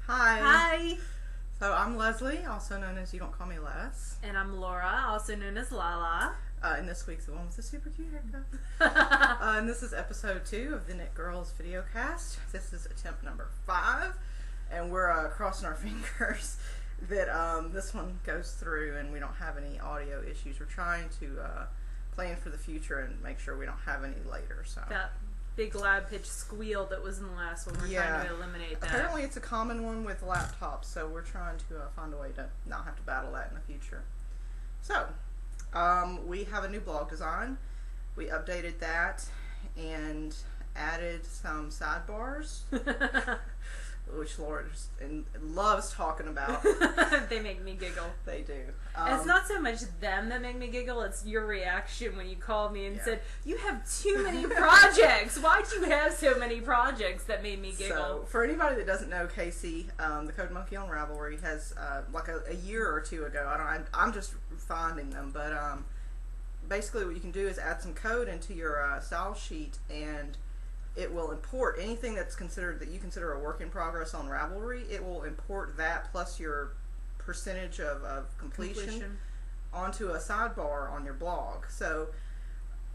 Hi. Hi. So I'm Leslie, also known as You Don't Call Me Les. And I'm Laura, also known as Lala. And this week's the one with the super cute haircut. And this is episode 2 of the TheKnitGirlls video cast. This is attempt number 5. And we're crossing our fingers that this one goes through and we don't have any audio issues. We're trying to plan for the future and make sure we don't have any later. So that big loud pitch squeal that was in the last one, we're trying to eliminate that. Apparently it's a common one with laptops, so we're trying to find a way to not have to battle that in the future. So, we have a new blog design. We updated that and added some sidebars, which Laura just loves talking about. They make me giggle. They do. It's not so much them that make me giggle, it's your reaction when you called me and said, you have too many projects. Why'd you have so many projects? That made me giggle. So, for anybody that doesn't know Casey, the Code Monkey on Ravelry has, like a year or two ago, I'm just finding them, but basically what you can do is add some code into your style sheet, and it will import anything that's considered, that you consider a work in progress on Ravelry. It will import that plus your percentage of completion onto a sidebar on your blog. So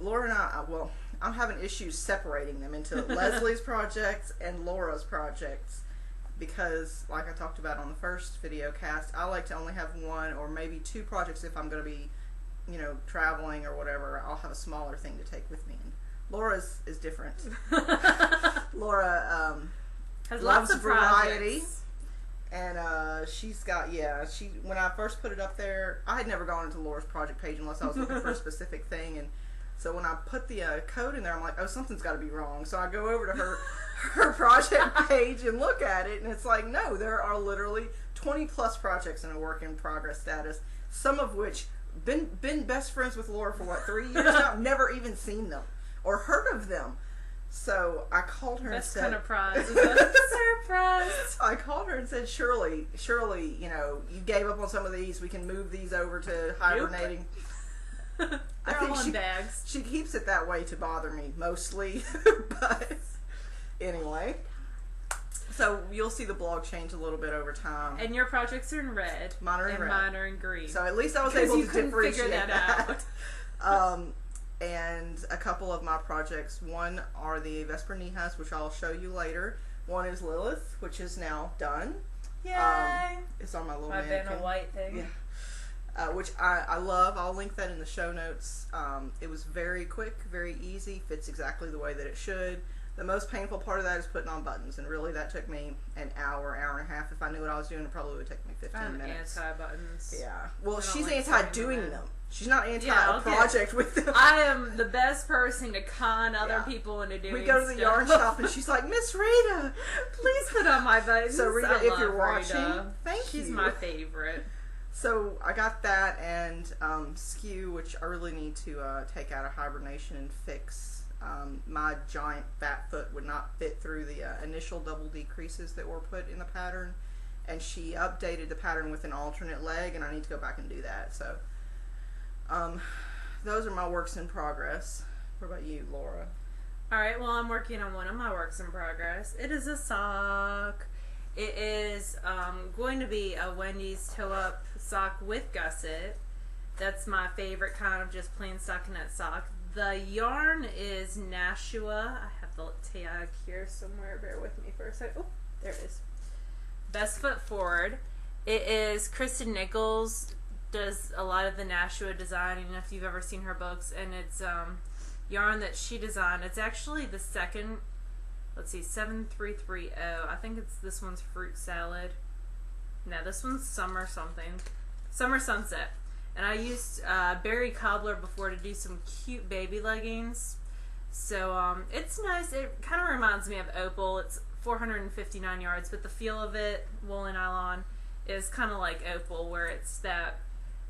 Laura and I'm having issues separating them into Leslie's projects and Laura's projects because, like I talked about on the first video cast, I like to only have one or maybe two projects if I'm going to be, traveling or whatever. I'll have a smaller thing to take with me. Laura's is different. Laura has loves lots of variety, projects. And she's got when I first put it up there, I had never gone into Laura's project page unless I was looking for a specific thing, and so when I put the code in there, I'm like, oh, something's got to be wrong. So I go over to her project page and look at it, and it's like, no, there are literally 20 plus projects in a work in progress status, some of which been best friends with Laura for 3 years now, never even seen them or heard of them. So I called her and said, kind of prize is a surprise. I called her and said, surely, you gave up on some of these. We can move these over to hibernating. They're all in bags. She keeps it that way to bother me mostly, but anyway. So you'll see the blog change a little bit over time. And your projects are in red. Mine are in red. Mine are in green. So at least I was able to differentiate figure that out. And a couple of my projects, one are the Vesper Nihas, which I'll show you later. One is Lilith, which is now done. Yay! It's on my little my mannequin. Vanna White thing. Yeah. Which I love. I'll link that in the show notes. It was very quick, very easy, fits exactly the way that it should. The most painful part of that is putting on buttons, and really that took me an hour and a half. If I knew what I was doing, it probably would take me 15 minutes. Anti-buttons. Yeah. Well, she's anti-doing them. She's not anti-project with them. I am the best person to con other people into doing We go to the yarn shop, and she's like, Miss Rita, please put on my buttons. So Rita, if you're watching, thank you. She's my favorite. So I got that and Skew, which I really need to take out of hibernation and fix. My giant fat foot would not fit through the initial double decreases that were put in the pattern, and she updated the pattern with an alternate leg, and I need to go back and do that. So those are my works in progress. What about you, Laura? Alright, well, I'm working on one of my works in progress. It is a sock. It is going to be a Wendy's toe-up sock with gusset. That's my favorite kind of just plain stockinette sock. The yarn is Nashua. I have the tag here somewhere. Bear with me for a second. Oh, there it is. Best Foot Forward. It is Kristen Nichols does a lot of the Nashua designing, if you've ever seen her books, and it's yarn that she designed. It's actually the second, 7330. I think this one's Fruit Salad. No, this one's Summer something. Summer Sunset. And I used Berry Cobbler before to do some cute baby leggings. So it's nice. It kind of reminds me of Opal. It's 459 yards, but the feel of it, woolen nylon, is kind of like Opal, where it's that,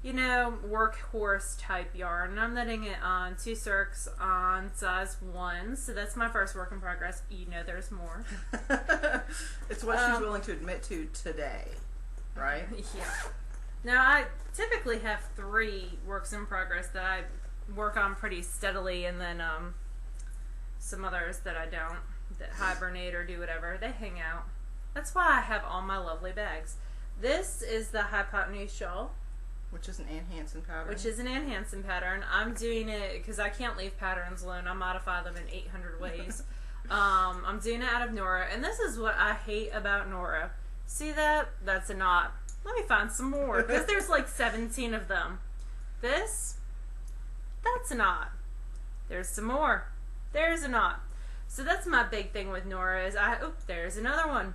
workhorse type yarn. And I'm knitting it on 2 circs on size 1. So that's my first work in progress. There's more. It's what she's willing to admit to today, right? Yeah. Now, I typically have 3 works in progress that I work on pretty steadily, and then some others that I don't, that hibernate or do whatever. They hang out. That's why I have all my lovely bags. This is the hypotenuse shawl, which is an Ann Hansen pattern. Which is an Ann Hansen pattern. I'm doing it because I can't leave patterns alone. I modify them in 800 ways. I'm doing it out of Nora, and this is what I hate about Nora. See that? That's a knot. Let me find some more, because there's like 17 of them. This, that's a knot. There's some more. There's a knot. So that's my big thing with Nora is there's another one.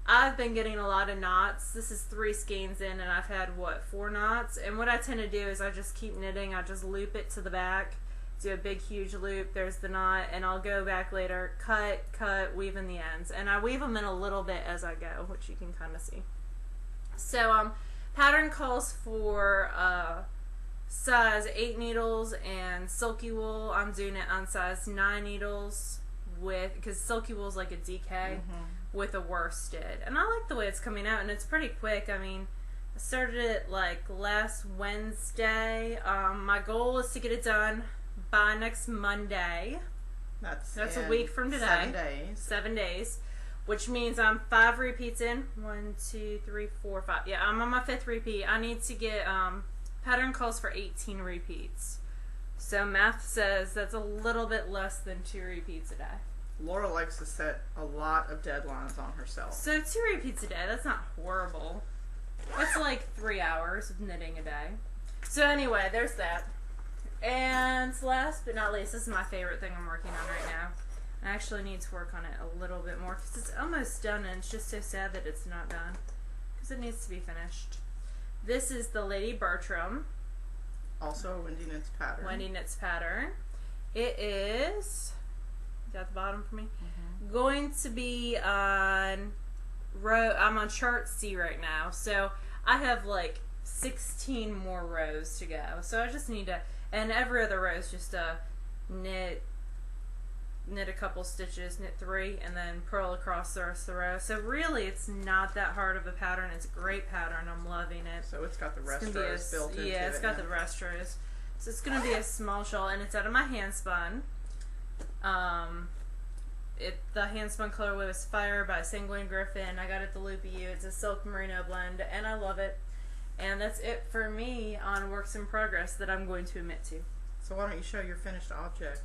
I've been getting a lot of knots. This is 3 skeins in, and I've had, 4 knots? And what I tend to do is I just keep knitting. I just loop it to the back, do a big, huge loop. There's the knot, and I'll go back later, cut, weave in the ends. And I weave them in a little bit as I go, which you can kind of see. So, pattern calls for size 8 needles and silky wool. I'm doing it on size 9 needles because silky wool is like a DK with a worsted. And I like the way it's coming out, and it's pretty quick. I mean, I started it like last Wednesday. My goal is to get it done by next Monday. That's a week from today. 7 days. 7 days. Which means I'm 5 repeats in. 1, 2, 3, 4, 5. Yeah, I'm on my 5th repeat. I need to get pattern calls for 18 repeats. So math says that's a little bit less than 2 repeats a day. Laura likes to set a lot of deadlines on herself. So 2 repeats a day, that's not horrible. That's like 3 hours of knitting a day. So anyway, there's that. And last but not least, this is my favorite thing I'm working on right now. I actually need to work on it a little bit more because it's almost done, and it's just so sad that it's not done because it needs to be finished. This is the Lady Bertram. Also a Wendy Knits pattern. Wendy Knits pattern. It is at the bottom for me. Going to be on I'm on chart C right now, so I have like 16 more rows to go. So I just need to, and every other row is just a knit a couple stitches, knit 3, and then purl across the rest of the row. So really, it's not that hard of a pattern. It's a great pattern. I'm loving it. So it's got the rest rows built into it. Yeah, it's got the rest rows. So it's going to be a small shawl, and it's out of my hand spun. The hand spun colorway was Fire by Sanguine Griffin. I got it at the Loopy U. It's a silk merino blend, and I love it. And that's it for me on works in progress that I'm going to admit to. So why don't you show your finished object?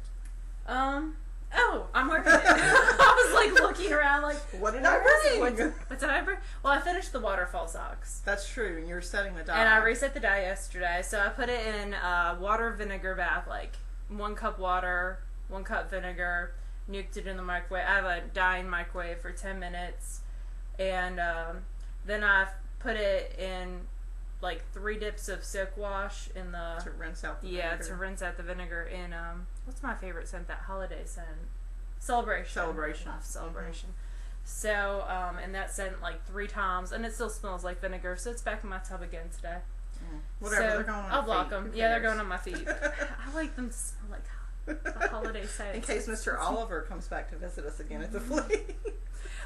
Oh, I'm working it. I was like looking around like, what did I bring? What did I bring? Well, I finished the waterfall socks. That's true, and you're setting the dye. And I reset the dye yesterday, so I put it in water vinegar bath, like 1 cup water, 1 cup vinegar, nuked it in the microwave. I have a dyeing microwave for 10 minutes, and then I put it in like 3 dips of soak wash in the to rinse out the vinegar. to rinse out the vinegar in what's my favorite scent? That holiday scent, Celebration. I love Celebration. So and that scent like 3 times, and it still smells like vinegar. So it's back in my tub again today. Whatever, so they're going on I'll block feet. them. Yeah, they're going on my feet. I like them to smell like the holiday scent. In case Mr. Oliver comes back to visit us again at the Flea.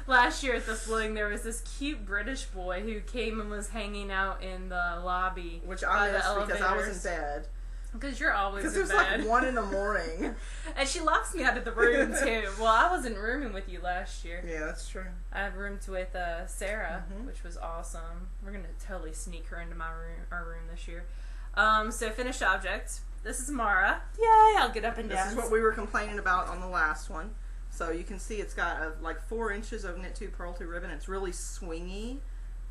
Last year at the Fling, there was this cute British boy who came and was hanging out in the lobby. Which I missed because I was in bed. Because you're always in bed. Because it was like 1 in the morning. And she locks me out of the room, too. Well, I wasn't rooming with you last year. Yeah, that's true. I roomed with Sarah, which was awesome. We're going to totally sneak her into our room this year. So, finished object. This is Mara. Yay! I'll get up and down. This is what we were complaining about on the last one. So you can see it's got like 4 inches of knit 2 purl 2 ribbon. It's really swingy.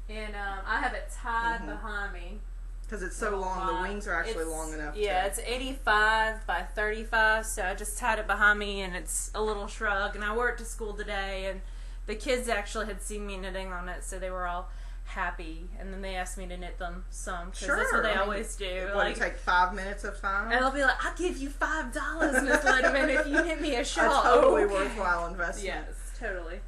And I have it tied behind me. Because it's so long, the wings are actually long enough. Yeah, it's 85 by 35, so I just tied it behind me, and it's a little shrug. And I wore it to school today, and the kids actually had seen me knitting on it, so they were all happy. And then they asked me to knit them some, because that's what they always do. Like, take 5 minutes of time? And they'll be like, I'll give you $5, Miss Letterman, if you knit me a shawl. A totally worthwhile investment. Yes, totally.